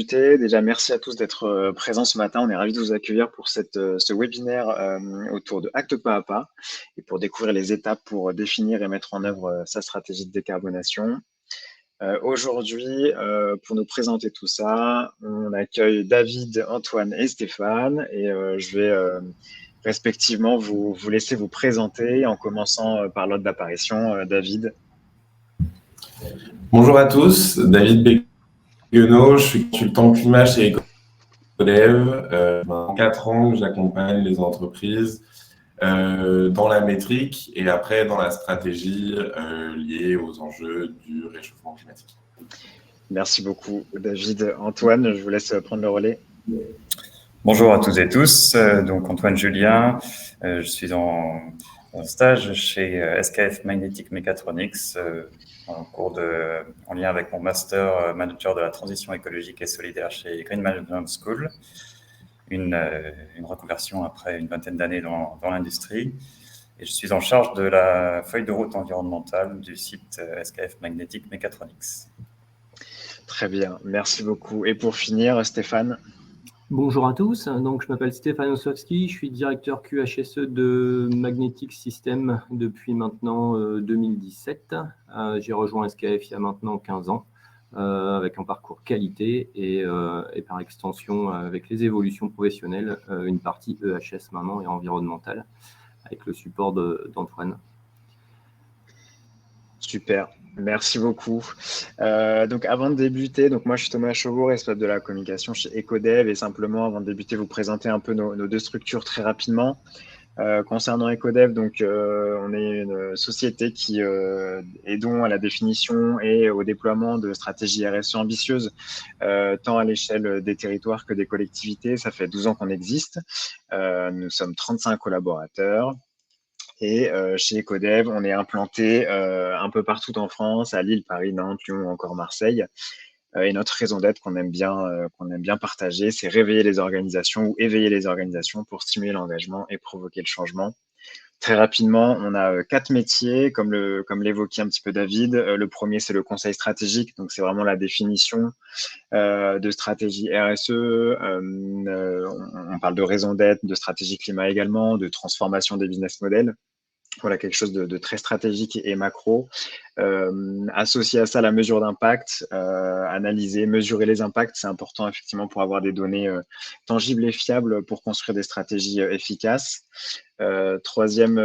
Déjà, merci à tous d'être présents ce matin. On est ravis de vous accueillir pour ce webinaire autour de Acte pas à pas et pour découvrir les étapes pour définir et mettre en œuvre sa stratégie de décarbonation. Aujourd'hui, pour nous présenter tout ça, on accueille David, Antoine et Stéphane et je vais respectivement vous laisser vous présenter en commençant par l'ordre d'apparition. David. Bonjour à tous, David Béguenot, je suis consultant climat chez Ecodev. 4 ans que j'accompagne les entreprises dans la métrique et après dans la stratégie liée aux enjeux du réchauffement climatique. Merci beaucoup, David. Antoine, je vous laisse prendre le relais. Bonjour à toutes et tous, donc Antoine Julien, je suis en stage chez SKF Magnetic Mechatronics en lien avec mon master manager de la transition écologique et solidaire chez Green Management School, une reconversion après une vingtaine d'années dans l'industrie. Et je suis en charge de la feuille de route environnementale du site SKF Magnetic Mechatronics. Très bien, merci beaucoup. Et pour finir, Stéphane. Bonjour à tous, donc je m'appelle Stéphane Ossowski, je suis directeur QHSE de Magnetic System depuis maintenant 2017. J'ai rejoint SKF il y a maintenant 15 ans avec un parcours qualité et par extension avec les évolutions professionnelles, une partie EHS maintenant et environnementale avec le support d'Antoine. Super, merci beaucoup. Donc avant de débuter, moi je suis Thomas Chauveau, responsable de la communication chez Ecodev, et simplement avant de débuter, vous présenter un peu nos deux structures très rapidement. Concernant Ecodev, on est une société qui aidons à la définition et au déploiement de stratégies RSE ambitieuses, tant à l'échelle des territoires que des collectivités. Ça fait 12 ans qu'on existe. Nous sommes 35 collaborateurs. Et chez Ecodev, on est implanté un peu partout en France, à Lille, Paris, Nantes, Lyon ou encore Marseille. Et notre raison d'être qu'on aime bien partager, c'est réveiller les organisations ou éveiller les organisations pour stimuler l'engagement et provoquer le changement. Très rapidement, on a 4 métiers, comme l'évoquait un petit peu David. Le premier, c'est le conseil stratégique, donc c'est vraiment la définition de stratégie RSE. On parle de raison d'être, de stratégie climat également, de transformation des business models. Voilà, quelque chose de très stratégique et macro. Associé à ça, la mesure d'impact, analyser, mesurer les impacts, c'est important effectivement pour avoir des données tangibles et fiables pour construire des stratégies efficaces. Troisième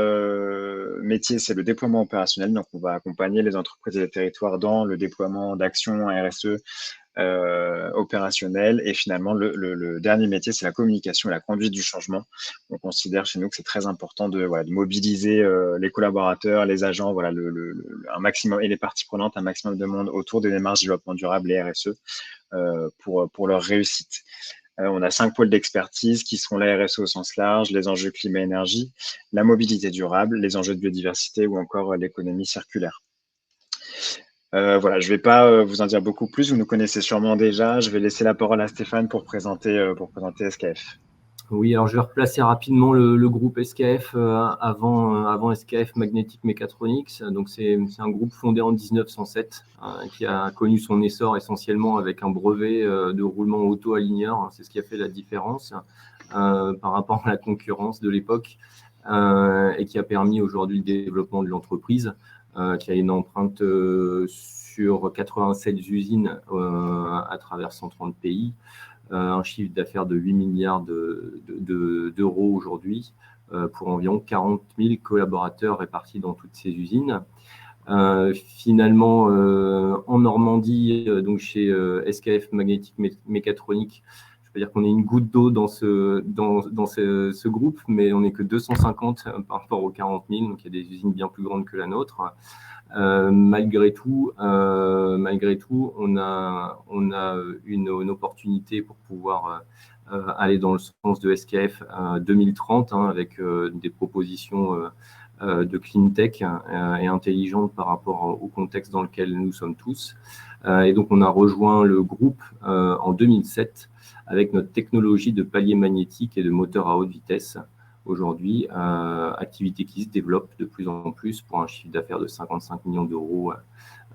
métier, c'est le déploiement opérationnel. Donc, on va accompagner les entreprises et les territoires dans le déploiement d'actions RSE opérationnel. Et finalement, le dernier métier, c'est la communication et la conduite du changement. On considère chez nous que c'est très important de mobiliser les collaborateurs, les agents, un maximum, et les parties prenantes, un maximum de monde autour des démarches de développement durable et RSE pour leur réussite. On a 5 pôles d'expertise qui sont la RSE au sens large, les enjeux climat-énergie, la mobilité durable, les enjeux de biodiversité ou encore l'économie circulaire. Je ne vais pas vous en dire beaucoup plus, vous nous connaissez sûrement déjà. Je vais laisser la parole à Stéphane pour présenter SKF. Oui, alors je vais replacer rapidement le groupe SKF avant SKF Magnetic Mechatronics. Donc c'est un groupe fondé en 1907 qui a connu son essor essentiellement avec un brevet de roulement auto-aligneur. C'est ce qui a fait la différence par rapport à la concurrence de l'époque et qui a permis aujourd'hui le développement de l'entreprise. Qui a une empreinte sur 87 usines à travers 130 pays, un chiffre d'affaires de 8 milliards d'euros aujourd'hui pour environ 40 000 collaborateurs répartis dans toutes ces usines. Finalement, en Normandie, donc chez SKF Magnetic Mechatronics, je peux dire qu'on est une goutte d'eau dans ce groupe, mais on n'est que 250 par rapport aux 40 000, donc il y a des usines bien plus grandes que la nôtre. Malgré tout, on a une opportunité pour pouvoir aller dans le sens de SKF 2030 avec des propositions de clean tech et intelligentes par rapport au contexte dans lequel nous sommes tous. Et donc, on a rejoint le groupe en 2007 avec notre technologie de palier magnétique et de moteur à haute vitesse. Aujourd'hui, activité qui se développe de plus en plus pour un chiffre d'affaires de 55 millions d'euros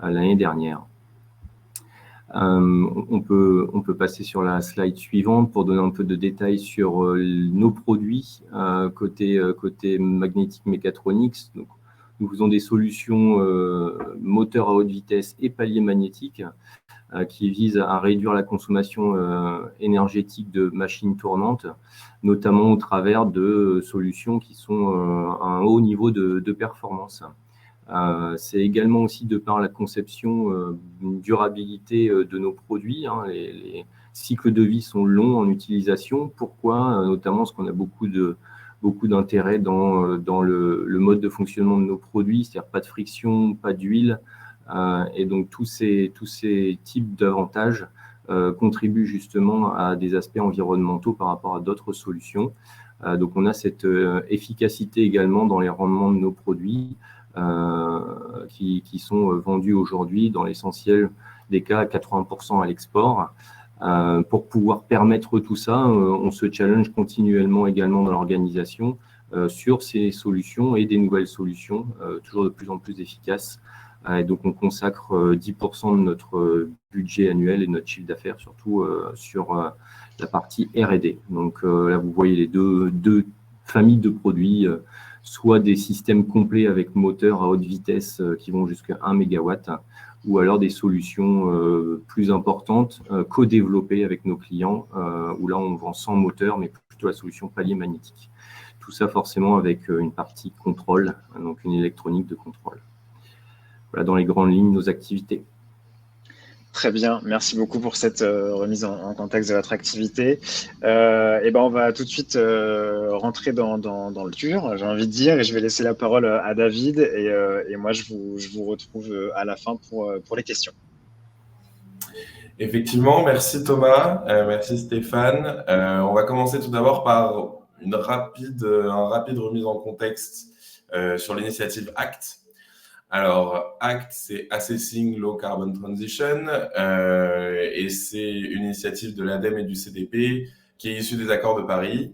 l'année dernière. On peut passer sur la slide suivante pour donner un peu de détails sur nos produits côté Magnetic Mechatronics. Donc, nous faisons des solutions moteurs à haute vitesse et paliers magnétiques qui visent à réduire la consommation énergétique de machines tournantes, notamment au travers de solutions qui sont à un haut niveau de performance. C'est également aussi de par la conception durabilité de nos produits. Les cycles de vie sont longs en utilisation. Pourquoi? Notamment parce qu'on a beaucoup d'intérêt dans le mode de fonctionnement de nos produits, c'est-à-dire pas de friction, pas d'huile. Et donc tous ces types d'avantages contribuent justement à des aspects environnementaux par rapport à d'autres solutions. Donc on a cette efficacité également dans les rendements de nos produits qui sont vendus aujourd'hui dans l'essentiel des cas à 80% à l'export. Pour pouvoir permettre tout ça, on se challenge continuellement également dans l'organisation sur ces solutions et des nouvelles solutions, toujours de plus en plus efficaces. Et donc, on consacre 10% de notre budget annuel et de notre chiffre d'affaires, surtout sur la partie R&D. Donc là, vous voyez les deux familles de produits, soit des systèmes complets avec moteurs à haute vitesse qui vont jusqu'à 1 MW, ou alors des solutions plus importantes, co-développées avec nos clients, où là, on vend sans moteur, mais plutôt la solution palier magnétique. Tout ça forcément avec une partie contrôle, donc une électronique de contrôle. Voilà dans les grandes lignes nos activités. Très bien, merci beaucoup pour cette remise en contexte de votre activité. Et ben on va tout de suite rentrer dans le dur, j'ai envie de dire, et je vais laisser la parole à David, et moi je vous retrouve à la fin pour les questions. Effectivement, merci Thomas, merci Stéphane. On va commencer tout d'abord par une rapide remise en contexte sur l'initiative ACT. Alors, ACT, c'est Assessing Low Carbon Transition, et c'est une initiative de l'ADEME et du CDP qui est issue des accords de Paris.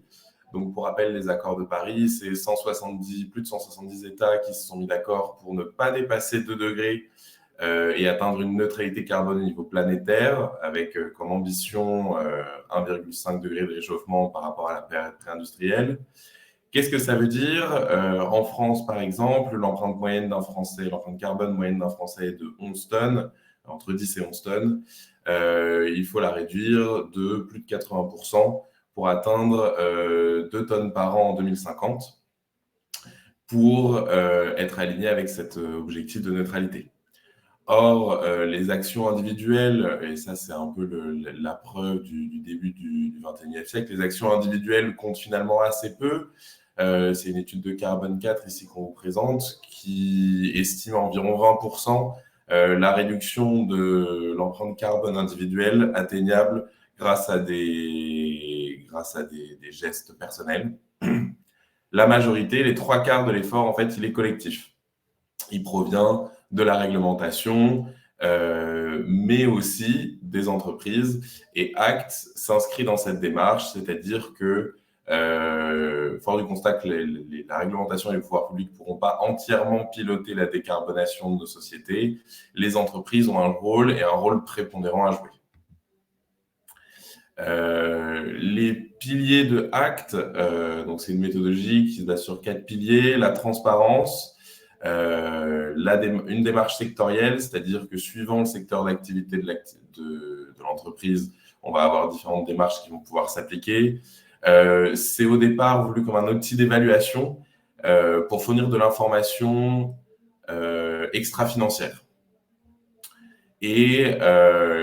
Donc, pour rappel, les accords de Paris, c'est plus de 170 États qui se sont mis d'accord pour ne pas dépasser 2 degrés et atteindre une neutralité carbone au niveau planétaire, avec comme ambition 1,5 degré de réchauffement par rapport à la période pré-industrielle. Qu'est-ce que ça veut dire? En France, par exemple, l'empreinte carbone moyenne d'un Français est de 11 tonnes, entre 10 et 11 tonnes. Il faut la réduire de plus de 80% pour atteindre 2 tonnes par an en 2050 pour être aligné avec cet objectif de neutralité. Or, les actions individuelles, et ça c'est un peu la preuve du début du XXIe siècle, les actions individuelles comptent finalement assez peu. C'est une étude de Carbone 4 ici qu'on vous présente qui estime à environ 20% la réduction de l'empreinte carbone individuelle atteignable grâce à des gestes personnels. La majorité, les 3/4 de l'effort, en fait, il est collectif. Il provient de la réglementation, mais aussi des entreprises. Et ACT s'inscrit dans cette démarche, c'est-à-dire que fort du constat que la réglementation et les pouvoirs publics ne pourront pas entièrement piloter la décarbonation de nos sociétés, les entreprises ont un rôle prépondérant à jouer. Les piliers de ACT, donc c'est une méthodologie qui se base sur 4 piliers: la transparence, une démarche sectorielle, c'est-à-dire que suivant le secteur d'activité de l'entreprise, on va avoir différentes démarches qui vont pouvoir s'appliquer. C'est au départ voulu comme un outil d'évaluation pour fournir de l'information extra-financière. Et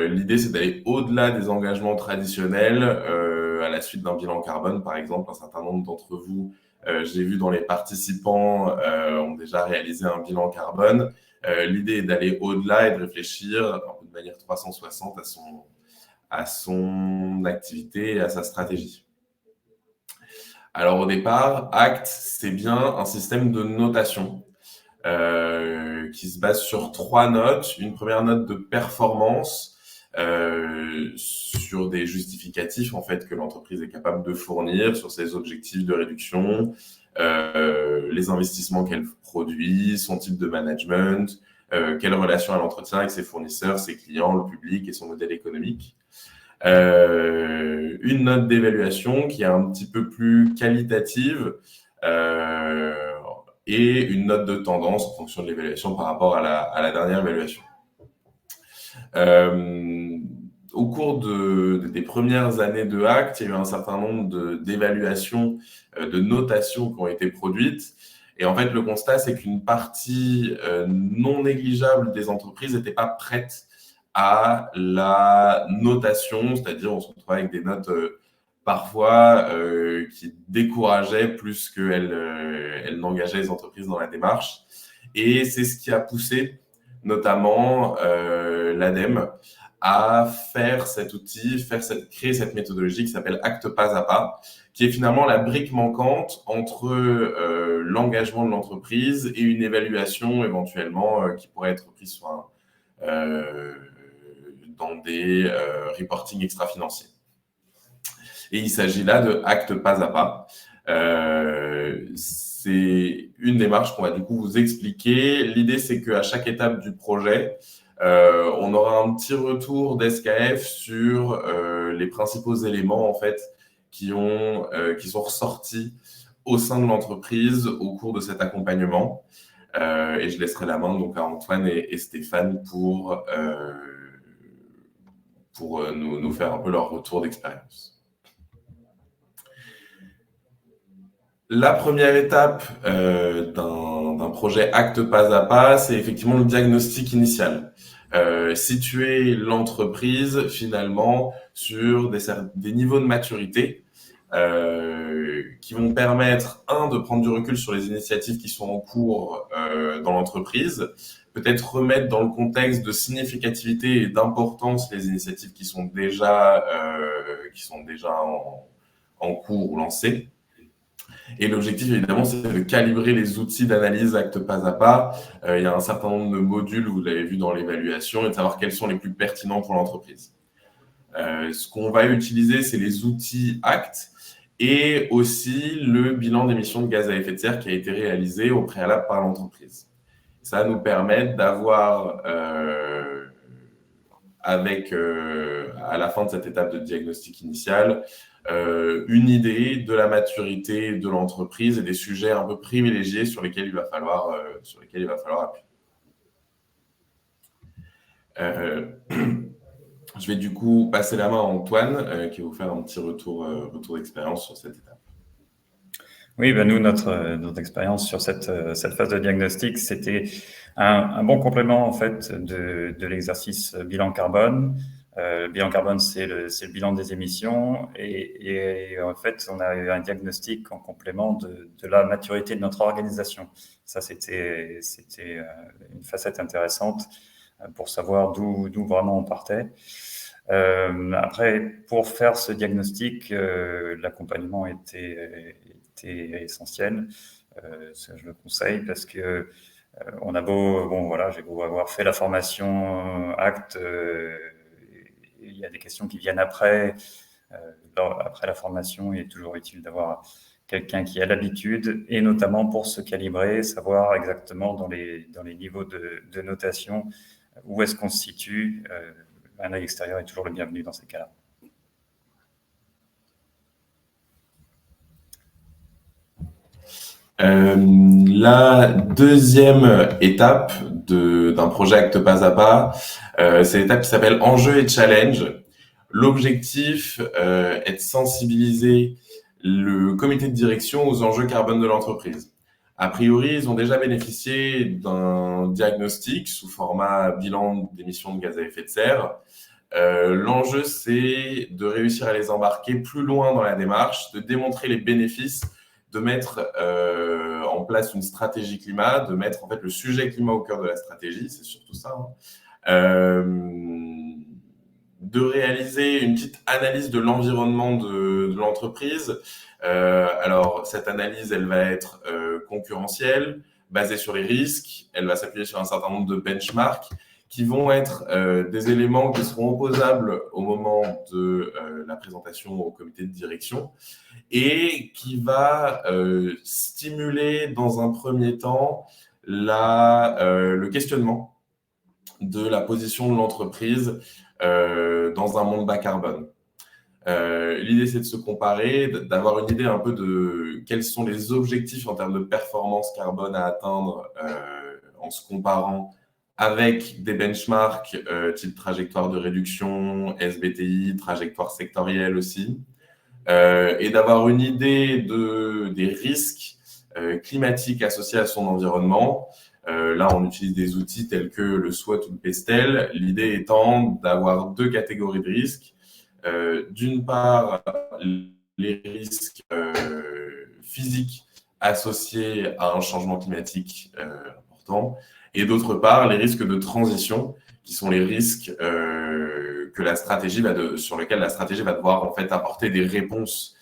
l'idée, c'est d'aller au-delà des engagements traditionnels à la suite d'un bilan carbone, par exemple. Un certain nombre d'entre vous, j'ai vu dans les participants, ont déjà réalisé un bilan carbone. L'idée est d'aller au-delà et de réfléchir de manière 360 à son activité et à sa stratégie. Alors au départ, ACT, c'est bien un système de notation qui se base sur 3 notes. Une première note de performance sur des justificatifs en fait que l'entreprise est capable de fournir sur ses objectifs de réduction, les investissements qu'elle produit, son type de management, quelle relation elle entretient avec ses fournisseurs, ses clients, le public et son modèle économique. Une note d'évaluation qui est un petit peu plus qualitative et une note de tendance en fonction de l'évaluation par rapport à la dernière évaluation. Au cours des premières années de Act, il y a eu un certain nombre d'évaluations, de notations qui ont été produites. Et en fait, le constat, c'est qu'une partie non négligeable des entreprises n'était pas prête à la notation, c'est-à-dire on se retrouve avec des notes parfois qui décourageaient plus qu'elles n'engageaient les entreprises dans la démarche. Et c'est ce qui a poussé notamment l'ADEME à faire cet outil, créer cette méthodologie qui s'appelle Acte pas à pas, qui est finalement la brique manquante entre l'engagement de l'entreprise et une évaluation éventuellement qui pourrait être prise sur dans des reporting extra-financiers. Et il s'agit là de Acte pas à pas. C'est une démarche qu'on va du coup vous expliquer. L'idée, c'est qu'à chaque étape du projet, on aura un petit retour d'SKF sur les principaux éléments en fait qui sont ressortis au sein de l'entreprise au cours de cet accompagnement. Et je laisserai la main donc à Antoine et Stéphane pour nous faire un peu leur retour d'expérience. La première étape d'un projet Acte pas à pas, c'est effectivement le diagnostic initial. Situer l'entreprise finalement sur des niveaux de maturité qui vont permettre, de prendre du recul sur les initiatives qui sont en cours dans l'entreprise, peut-être remettre dans le contexte de significativité et d'importance les initiatives qui sont déjà en cours ou lancées. Et l'objectif, évidemment, c'est de calibrer les outils d'analyse Acte pas à pas. Il y a un certain nombre de modules, vous l'avez vu dans l'évaluation, et de savoir quels sont les plus pertinents pour l'entreprise. Ce qu'on va utiliser, c'est les outils Acte et aussi le bilan d'émissions de gaz à effet de serre qui a été réalisé au préalable par l'entreprise. Ça va nous permettre d'avoir, à la fin de cette étape de diagnostic initial, une idée de la maturité de l'entreprise et des sujets un peu privilégiés sur lesquels il va falloir appuyer. Je vais du coup passer la main à Antoine qui va vous faire un petit retour d'expérience sur cette étape. Oui, nous, notre expérience sur cette phase de diagnostic, c'était un bon complément en fait de l'exercice bilan carbone. Le bilan carbone, c'est le bilan des émissions et en fait, on a eu un diagnostic en complément de la maturité de notre organisation. Ça, c'était une facette intéressante pour savoir d'où vraiment on partait. Après, pour faire ce diagnostic, l'accompagnement était essentiel. Je le conseille parce que on a j'ai beau avoir fait la formation Acte, il y a des questions qui viennent après la formation. Il est toujours utile d'avoir quelqu'un qui a l'habitude et notamment pour se calibrer, savoir exactement dans les niveaux de notation où est-ce qu'on se situe. Un œil extérieur est toujours le bienvenu dans ces cas-là. La deuxième étape d'un projet Acte pas à pas, c'est l'étape qui s'appelle Enjeux et Challenge. L'objectif est de sensibiliser le comité de direction aux enjeux carbone de l'entreprise. A priori, ils ont déjà bénéficié d'un diagnostic sous format bilan d'émissions de gaz à effet de serre. L'enjeu, c'est de réussir à les embarquer plus loin dans la démarche, de démontrer les bénéfices, de mettre en place une stratégie climat, de mettre en fait le sujet climat au cœur de la stratégie, c'est surtout ça. De réaliser une petite analyse de l'environnement de l'entreprise. Alors, cette analyse, elle va être concurrentielle, basée sur les risques. Elle va s'appuyer sur un certain nombre de benchmarks qui vont être des éléments qui seront opposables au moment de la présentation au comité de direction et qui va stimuler dans un premier temps le questionnement de la position de l'entreprise dans un monde bas carbone. L'idée, c'est de se comparer, d'avoir une idée un peu de quels sont les objectifs en termes de performance carbone à atteindre en se comparant avec des benchmarks type trajectoire de réduction, SBTI, trajectoire sectorielle aussi, et d'avoir une idée des risques climatiques associés à son environnement. Là, on utilise des outils tels que le SWOT ou le PESTEL, l'idée étant d'avoir deux catégories de risques. D'une part, les risques physiques associés à un changement climatique important, et d'autre part, les risques de transition, qui sont les risques que la stratégie sur lesquels la stratégie va devoir en fait apporter des réponses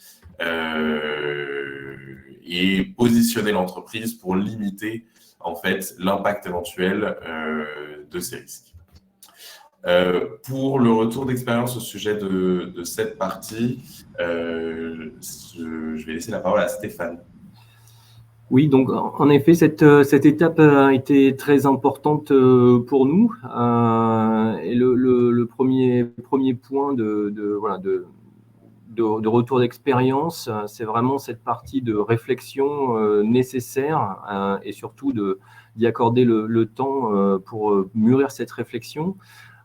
et positionner l'entreprise pour limiter en fait l'impact éventuel de ces risques. Pour le retour d'expérience au sujet de cette partie, je vais laisser la parole à Stéphane. Oui, donc en effet, cette étape a été très importante pour nous. Et le premier point de retour d'expérience, c'est vraiment cette partie de réflexion nécessaire et surtout d'y accorder le temps pour mûrir cette réflexion.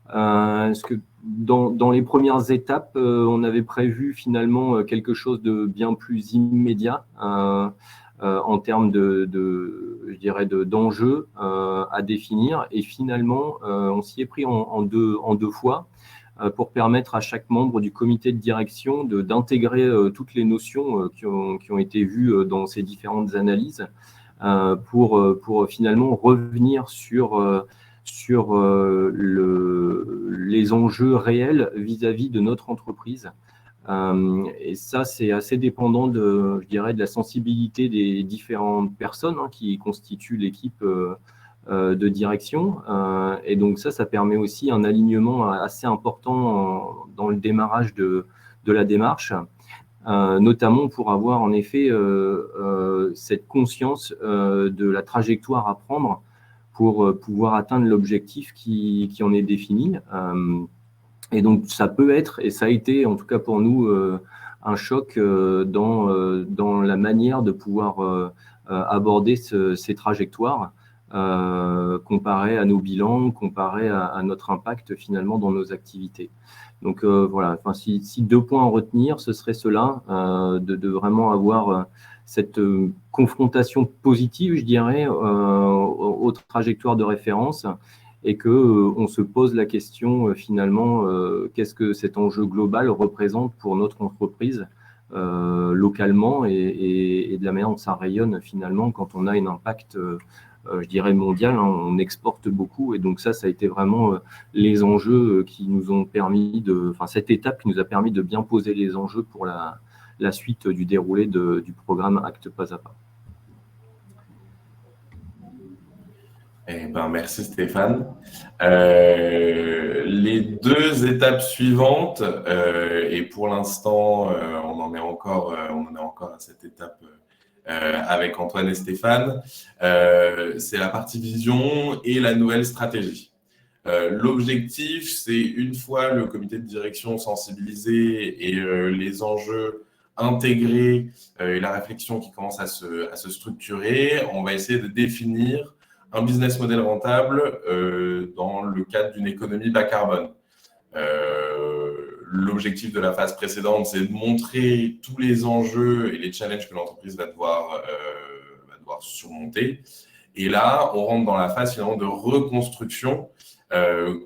Parce que dans les premières étapes, on avait prévu finalement quelque chose de bien plus immédiat en termes je dirais d'enjeux à définir. Et finalement, on s'y est pris en deux fois pour permettre à chaque membre du comité de direction d'intégrer toutes les notions qui ont été vues dans ces différentes analyses pour finalement revenir sur les enjeux réels vis-à-vis de notre entreprise. Et ça, c'est assez dépendant je dirais, de la sensibilité des différentes personnes qui constituent l'équipe de direction. Et donc ça permet aussi un alignement assez important dans le démarrage de la démarche, notamment pour avoir en effet cette conscience de la trajectoire à prendre pour pouvoir atteindre l'objectif qui en est défini. Et donc, ça peut être, et ça a été, en tout cas pour nous, un choc dans la manière de pouvoir aborder ces trajectoires comparé à nos bilans, comparé à notre impact finalement dans nos activités. Donc voilà, si deux points à retenir, ce serait cela, de vraiment avoir cette confrontation positive, je dirais, aux trajectoires de référence, et qu'on se pose la question finalement, qu'est-ce que cet enjeu global représente pour notre entreprise localement et de la manière dont ça rayonne finalement quand on a un impact je dirais mondial, on exporte beaucoup, et donc ça a été vraiment les enjeux qui nous ont permis cette étape qui nous a permis de bien poser les enjeux pour la suite du déroulé du programme Acte Pas à Pas. Merci Stéphane. Les deux étapes suivantes, et pour l'instant, on en est encore à cette étape avec Antoine et Stéphane, c'est la partie vision et la nouvelle stratégie. L'objectif, c'est une fois le comité de direction sensibilisé et les enjeux intégrés et la réflexion qui commence à se structurer, on va essayer de définir un business model rentable dans le cadre d'une économie bas carbone. L'objectif de la phase précédente, c'est de montrer tous les enjeux et les challenges que l'entreprise va devoir surmonter. Et là, on rentre dans la phase finalement de reconstruction.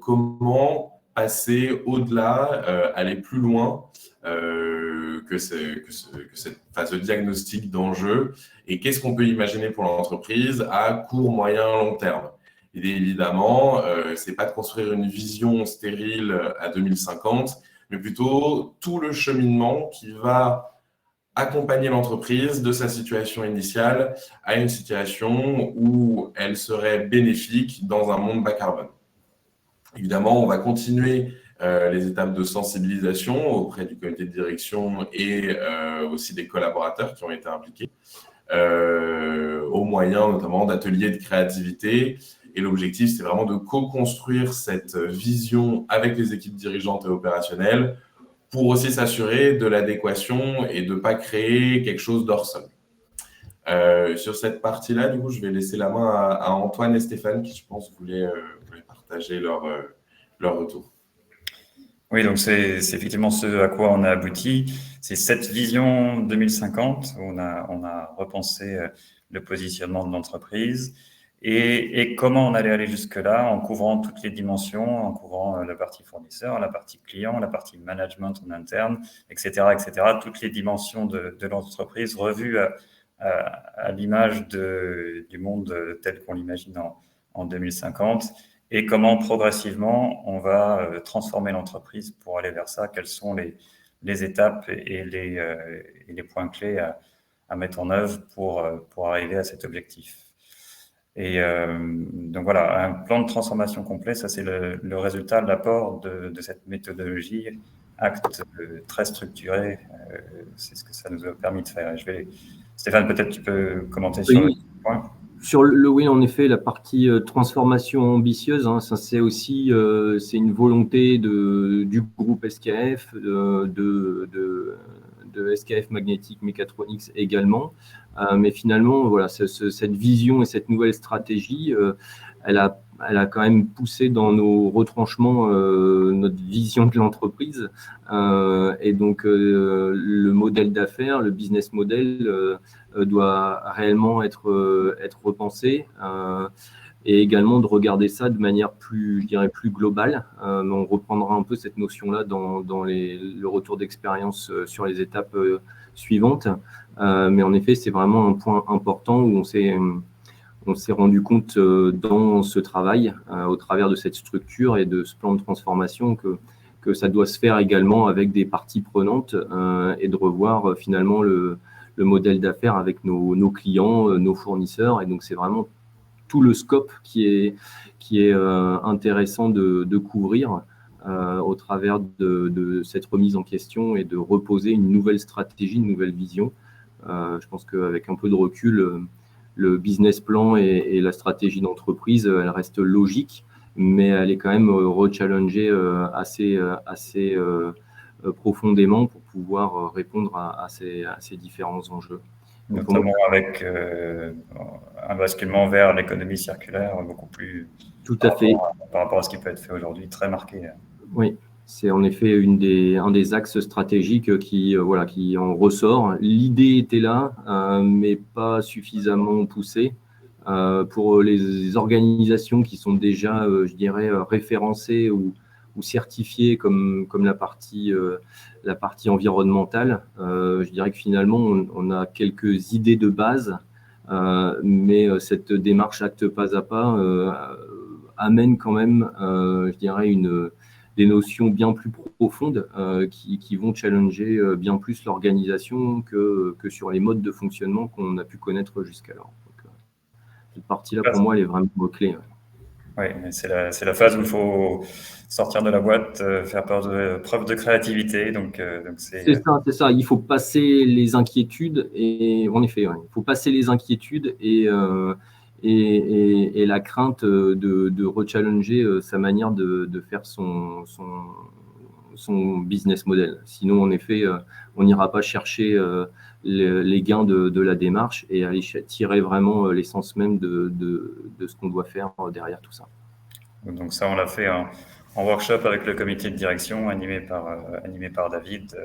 Comment passer au-delà, aller plus loin que cette phase de diagnostic d'enjeux, et qu'est-ce qu'on peut imaginer pour l'entreprise à court, moyen, long terme. Et évidemment, c'est pas de construire une vision stérile à 2050, mais plutôt tout le cheminement qui va accompagner l'entreprise de sa situation initiale à une situation où elle serait bénéfique dans un monde bas carbone. Évidemment, on va continuer les étapes de sensibilisation auprès du comité de direction et aussi des collaborateurs qui ont été impliqués, au moyen notamment d'ateliers de créativité Et l'objectif, c'est vraiment de co-construire cette vision avec les équipes dirigeantes et opérationnelles pour aussi s'assurer de l'adéquation et de ne pas créer quelque chose d'hors sol. Sur cette partie-là, du coup, je vais laisser la main à Antoine et Stéphane qui, je pense, voulaient partager leur retour. Oui, donc c'est effectivement ce à quoi on a abouti. C'est cette vision 2050 où on a repensé le positionnement de l'entreprise et comment on allait aller jusque-là en couvrant toutes les dimensions, en couvrant la partie fournisseur, la partie client, la partie management en interne, etc., etc. Toutes les dimensions de l'entreprise revues à l'image du monde tel qu'on l'imagine en 2050. Et comment progressivement on va transformer l'entreprise pour aller vers ça, quelles sont les étapes et les points clés à mettre en œuvre pour arriver à cet objectif. Et donc voilà, un plan de transformation complet, ça c'est le résultat de l'apport de cette méthodologie acte très structuré, c'est ce que ça nous a permis de faire. Stéphane, peut-être tu peux commenter sur le point. Sur oui, en effet, la partie transformation ambitieuse, hein, ça c'est aussi c'est une volonté du groupe SKF, de SKF Magnetic Mechatronics également. Mais finalement, voilà, cette vision et cette nouvelle stratégie, elle a quand même poussé dans nos retranchements notre vision de l'entreprise. Et donc, le modèle d'affaires, le business model doit réellement être repensé et également de regarder ça de manière plus, je dirais, plus globale. On reprendra un peu cette notion-là dans le retour d'expérience sur les étapes suivantes. Mais en effet, c'est vraiment un point important où on s'est rendu compte dans ce travail, au travers de cette structure et de ce plan de transformation, que ça doit se faire également avec des parties prenantes et de revoir finalement le modèle d'affaires avec nos clients, nos fournisseurs. Et donc, c'est vraiment tout le scope qui est intéressant de couvrir au travers de cette remise en question et de reposer une nouvelle stratégie, une nouvelle vision. Je pense qu'avec un peu de recul, le business plan et la stratégie d'entreprise, elle reste logique, mais elle est quand même rechallengée assez profondément pour pouvoir répondre à ces différents enjeux. Notamment avec un basculement vers l'économie circulaire beaucoup plus tout à fait par rapport à ce qui peut être fait aujourd'hui, très marqué. Oui, c'est en effet un des axes stratégiques qui en ressort. L'idée était là, mais pas suffisamment poussée. Pour les organisations qui sont déjà, je dirais, référencées ou certifiées comme la partie environnementale, je dirais que finalement, on a quelques idées de base, mais cette démarche acte pas à pas amène quand même, je dirais, des notions bien plus profondes qui vont challenger bien plus l'organisation que sur les modes de fonctionnement qu'on a pu connaître jusqu'alors. Cette partie-là, pour moi, elle est vraiment clé. Oui, mais c'est la phase où il faut sortir de la boîte, faire preuve de créativité. C'est ça. Il faut passer les inquiétudes et en effet, il faut passer les inquiétudes et la crainte de rechallenger sa manière de faire son business model. Sinon, en effet, on n'ira pas chercher les gains de la démarche et aller tirer vraiment l'essence même de ce qu'on doit faire derrière tout ça. Donc ça, on l'a fait en workshop avec le comité de direction animé par David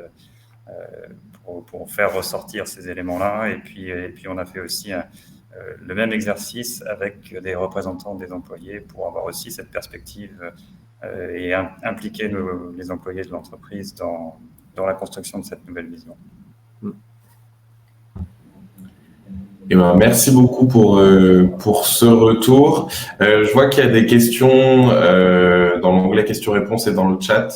pour faire ressortir ces éléments-là. Et puis on a fait aussi le même exercice avec des représentants des employés pour avoir aussi cette perspective et impliquer les employés de l'entreprise dans la construction de cette nouvelle vision. Eh ben, merci beaucoup pour ce retour. Je vois qu'il y a des questions dans l'onglet questions-réponses et dans le chat.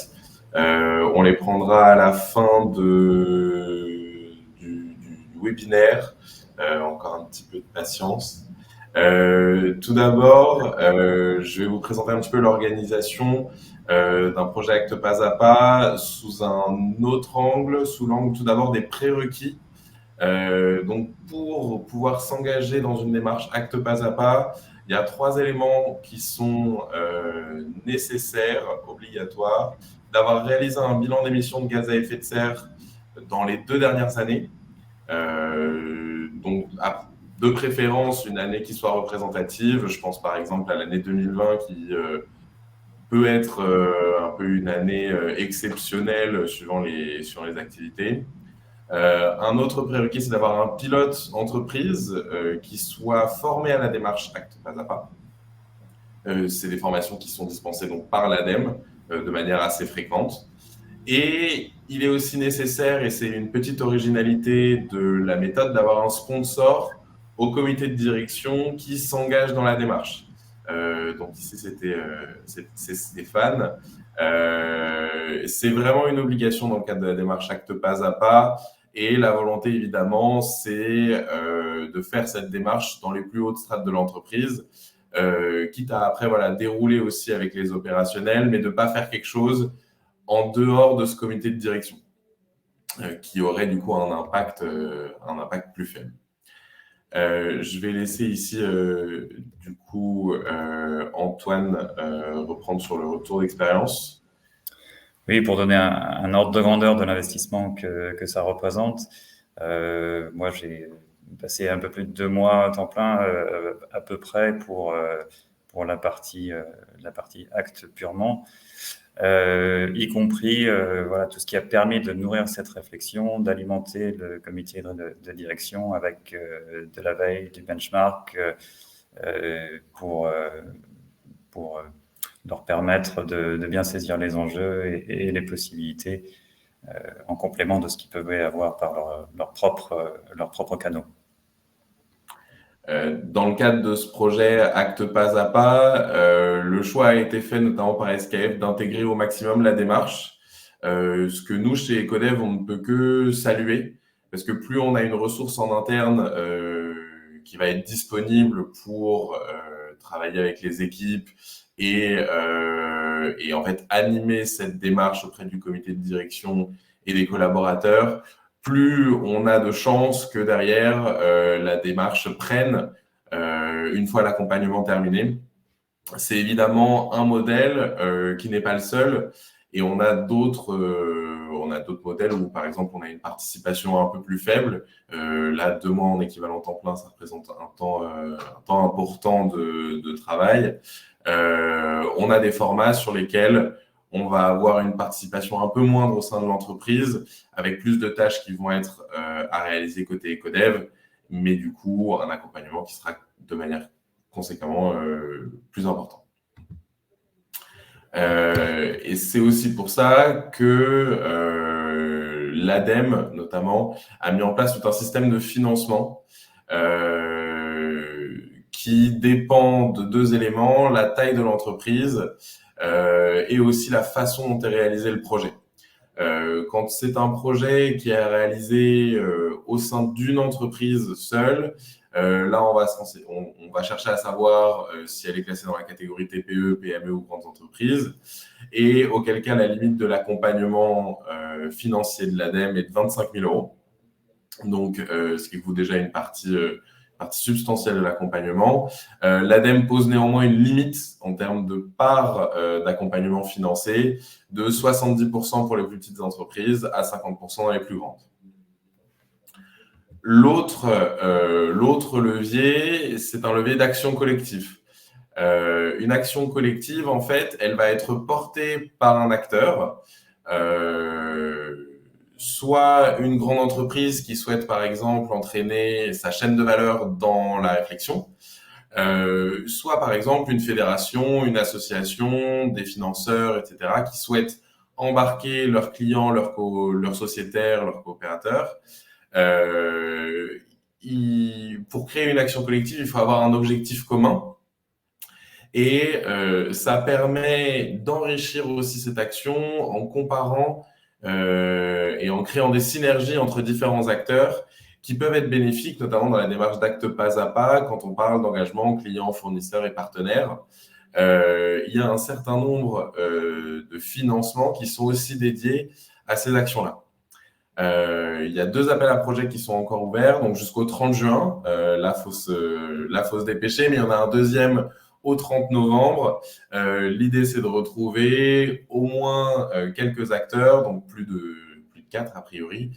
On les prendra à la fin du webinaire. Encore un petit peu de patience. Tout d'abord, je vais vous présenter un petit peu l'organisation d'un projet acte pas à pas sous un autre angle, sous l'angle tout d'abord des prérequis. Donc, pour pouvoir s'engager dans une démarche acte pas à pas, il y a 3 éléments qui sont nécessaires, obligatoires. D'avoir réalisé un bilan d'émissions de gaz à effet de serre dans les 2 dernières années. Donc, de préférence, une année qui soit représentative. Je pense par exemple à l'année 2020 qui peut être un peu une année exceptionnelle suivant les activités. Un autre prérequis, c'est d'avoir un pilote entreprise qui soit formé à la démarche acte pas à pas. C'est des formations qui sont dispensées donc par l'ADEME de manière assez fréquente. Et il est aussi nécessaire, et c'est une petite originalité de la méthode, d'avoir un sponsor au comité de direction qui s'engage dans la démarche. Donc ici, c'est Stéphane. C'est vraiment une obligation dans le cadre de la démarche acte pas à pas. Et la volonté, évidemment, c'est de faire cette démarche dans les plus hautes strates de l'entreprise, quitte à après dérouler aussi avec les opérationnels, mais de ne pas faire quelque chose en dehors de ce comité de direction, qui aurait du coup un impact plus faible. Je vais laisser ici du coup Antoine reprendre sur le retour d'expérience. Oui, pour donner un ordre de grandeur de l'investissement que ça représente, moi j'ai passé un peu plus de 2 mois à temps plein à peu près pour la partie acte purement. Y compris tout ce qui a permis de nourrir cette réflexion, d'alimenter le comité de direction avec de la veille, du benchmark pour leur permettre de bien saisir les enjeux et les possibilités en complément de ce qu'ils peuvent avoir par leur propre canaux. Dans le cadre de ce projet acte pas à pas, le choix a été fait notamment par SKF d'intégrer au maximum la démarche, ce que nous chez Ecodev on ne peut que saluer, parce que plus on a une ressource en interne qui va être disponible pour travailler avec les équipes et en fait animer cette démarche auprès du comité de direction et des collaborateurs, plus on a de chances que derrière la démarche prenne une fois l'accompagnement terminé. C'est évidemment un modèle qui n'est pas le seul, et on a d'autres modèles où par exemple on a une participation un peu plus faible. Là, 2 mois en équivalent temps plein, ça représente un temps important de travail. On a des formats sur lesquels on va avoir une participation un peu moindre au sein de l'entreprise, avec plus de tâches qui vont être à réaliser côté Ecodev, mais du coup, un accompagnement qui sera de manière conséquemment plus important. Et c'est aussi pour ça que l'ADEME, notamment, a mis en place tout un système de financement qui dépend de 2 éléments, la taille de l'entreprise et aussi la façon dont est réalisé le projet. Quand c'est un projet qui est réalisé au sein d'une entreprise seule, là on va chercher à savoir si elle est classée dans la catégorie TPE, PME ou grandes entreprises, et auquel cas la limite de l'accompagnement financier de l'ADEME est de 25 000 €. Donc ce qui coûte déjà une partie substantielle de l'accompagnement. L'ADEME pose néanmoins une limite en termes de part d'accompagnement financé de 70% pour les plus petites entreprises à 50% dans les plus grandes. L'autre levier, c'est un levier d'action collective. Une action collective, en fait, elle va être portée par un acteur, soit une grande entreprise qui souhaite, par exemple, entraîner sa chaîne de valeur dans la réflexion, soit, par exemple, une fédération, une association, des financeurs, etc., qui souhaitent embarquer leurs clients, leurs sociétaires, leurs coopérateurs. Pour créer une action collective, il faut avoir un objectif commun. Et ça permet d'enrichir aussi cette action en comparant et en créant des synergies entre différents acteurs qui peuvent être bénéfiques, notamment dans la démarche d'acte pas à pas, quand on parle d'engagement clients, fournisseurs et partenaires. Il y a un certain nombre de financements qui sont aussi dédiés à ces actions-là. Il y a 2 appels à projets qui sont encore ouverts, donc jusqu'au 30 juin. Là, faut se dépêcher, mais il y en a un deuxième au 30 novembre. L'idée, c'est de retrouver au moins quelques acteurs, donc plus de 4 a priori,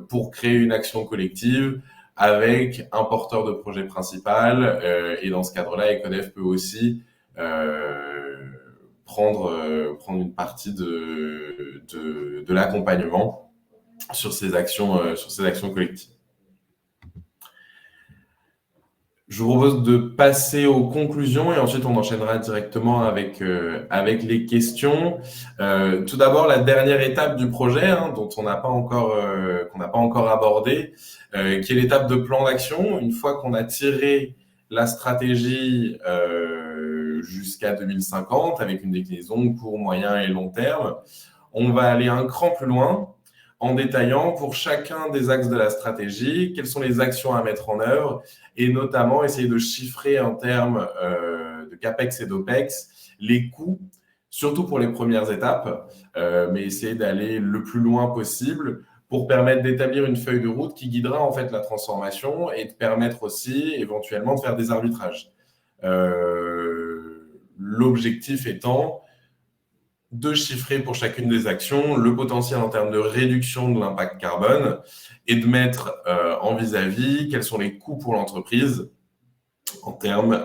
pour créer une action collective avec un porteur de projet principal. Et dans ce cadre-là, Ecodev peut aussi prendre une partie de l'accompagnement sur ces actions collectives. Je vous propose de passer aux conclusions et ensuite on enchaînera directement avec les questions. Tout d'abord, la dernière étape du projet, dont qu'on n'a pas encore abordé, qui est l'étape de plan d'action. Une fois qu'on a tiré la stratégie jusqu'à 2050 avec une déclinaison court, moyen et long terme, on va aller un cran plus loin en détaillant pour chacun des axes de la stratégie quelles sont les actions à mettre en œuvre et notamment essayer de chiffrer en termes de CAPEX et d'OPEX les coûts, surtout pour les premières étapes, mais essayer d'aller le plus loin possible pour permettre d'établir une feuille de route qui guidera en fait la transformation et de permettre aussi éventuellement de faire des arbitrages. L'objectif étant de chiffrer pour chacune des actions le potentiel en termes de réduction de l'impact carbone et de mettre en vis-à-vis quels sont les coûts pour l'entreprise en termes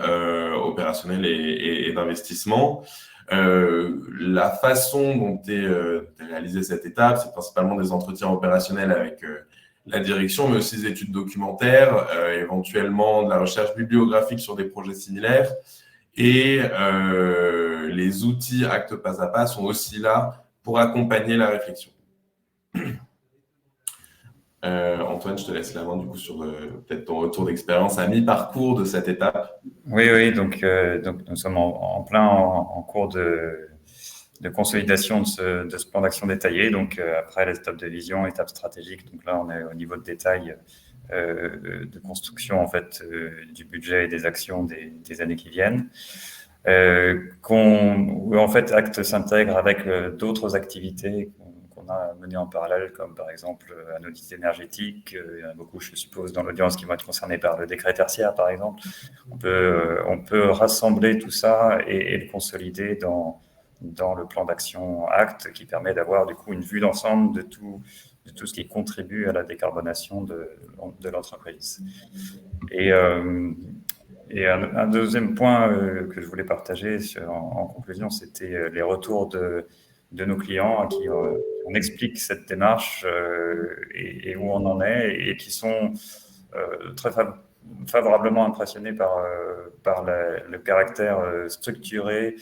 opérationnels et d'investissement. La façon dont est réalisée cette étape, c'est principalement des entretiens opérationnels avec la direction, mais aussi des études documentaires, éventuellement de la recherche bibliographique sur des projets similaires. Et les outils acte pas à pas sont aussi là pour accompagner la réflexion. Antoine, je te laisse la main du coup sur peut-être ton retour d'expérience à mi-parcours de cette étape. Oui, donc nous sommes en plein en cours de consolidation de ce plan d'action détaillé. Donc après l'étape de vision, étape stratégique, donc là on est au niveau de détail de construction en fait du budget et des actions des années qui viennent. Où en fait Acte s'intègre avec d'autres activités qu'on a menées en parallèle, comme par exemple un audit énergétique. Il y en a beaucoup, je suppose, dans l'audience qui vont être concernés par le décret tertiaire, par exemple. On peut rassembler tout ça et le consolider dans le plan d'action Acte, qui permet d'avoir du coup une vue d'ensemble de tout ce qui contribue à la décarbonation de l'entreprise. Et un deuxième point que je voulais partager en conclusion, c'était les retours de nos clients qui on explique cette démarche et où on en est et qui sont très favorablement impressionnés par le caractère structuré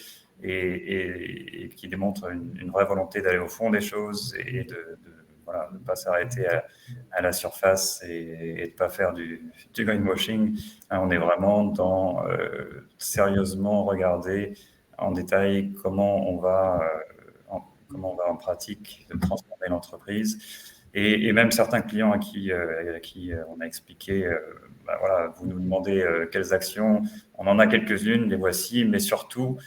et qui démontre une vraie volonté d'aller au fond des choses et de ne pas s'arrêter à la surface et de ne pas faire du greenwashing. On est vraiment dans sérieusement regarder en détail comment on va en pratique transformer l'entreprise. Et même certains clients à qui on a expliqué, vous nous demandez quelles actions, on en a quelques-unes, les voici, mais surtout,